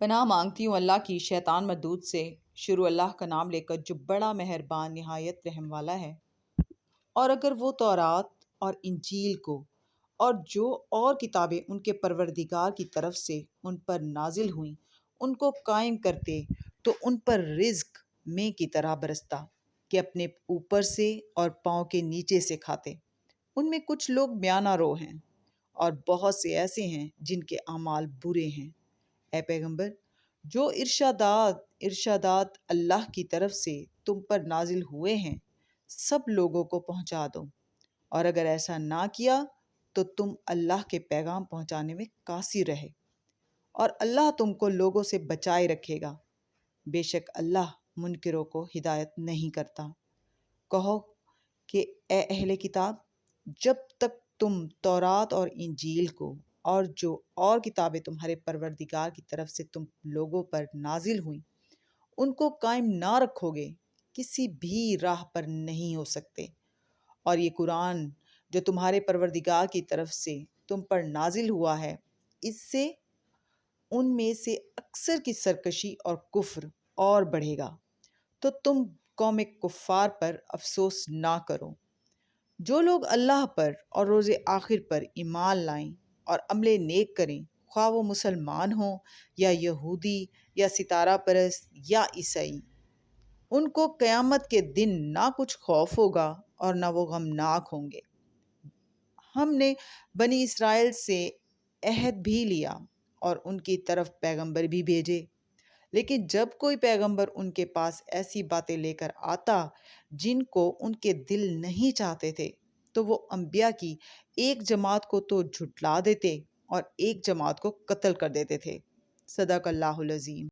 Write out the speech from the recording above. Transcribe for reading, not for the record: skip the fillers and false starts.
پناہ مانگتی ہوں اللہ کی شیطان مردود سے۔ شروع اللہ کا نام لے کر جو بڑا مہربان نہایت رحم والا ہے۔ اور اگر وہ تورات اور انجیل کو اور جو اور کتابیں ان کے پروردگار کی طرف سے ان پر نازل ہوئیں ان کو قائم کرتے تو ان پر رزق میں کی طرح برستا کہ اپنے اوپر سے اور پاؤں کے نیچے سے کھاتے۔ ان میں کچھ لوگ میانہ رو ہیں اور بہت سے ایسے ہیں جن کے اعمال برے ہیں۔ اے پیغمبر، جو ارشادات اللہ کی طرف سے تم پر نازل ہوئے ہیں سب لوگوں کو پہنچا دو، اور اگر ایسا نہ کیا تو تم اللہ کے پیغام پہنچانے میں قاصر رہے، اور اللہ تم کو لوگوں سے بچائے رکھے گا۔ بے شک اللہ منکروں کو ہدایت نہیں کرتا۔ کہو کہ اے اہل کتاب، جب تک تم تورات اور انجیل کو اور جو اور کتابیں تمہارے پروردگار کی طرف سے تم لوگوں پر نازل ہوئیں ان کو قائم نہ رکھو گے کسی بھی راہ پر نہیں ہو سکتے۔ اور یہ قرآن جو تمہارے پروردگار کی طرف سے تم پر نازل ہوا ہے، اس سے ان میں سے اکثر کی سرکشی اور کفر اور بڑھے گا، تو تم قوم کفار پر افسوس نہ کرو۔ جو لوگ اللہ پر اور روز آخر پر ایمان لائیں اور عمل نیک کریں، خواہ وہ مسلمان ہوں یا یہودی یا ستارہ پرست یا عیسائی، ان کو قیامت کے دن نہ کچھ خوف ہوگا اور نہ وہ غمناک ہوں گے۔ ہم نے بنی اسرائیل سے عہد بھی لیا اور ان کی طرف پیغمبر بھی بھیجے، لیکن جب کوئی پیغمبر ان کے پاس ایسی باتیں لے کر آتا جن کو ان کے دل نہیں چاہتے تھے تو وہ انبیاء کی ایک جماعت کو تو جھٹلا دیتے اور ایک جماعت کو قتل کر دیتے تھے۔ صدق اللہ العظیم۔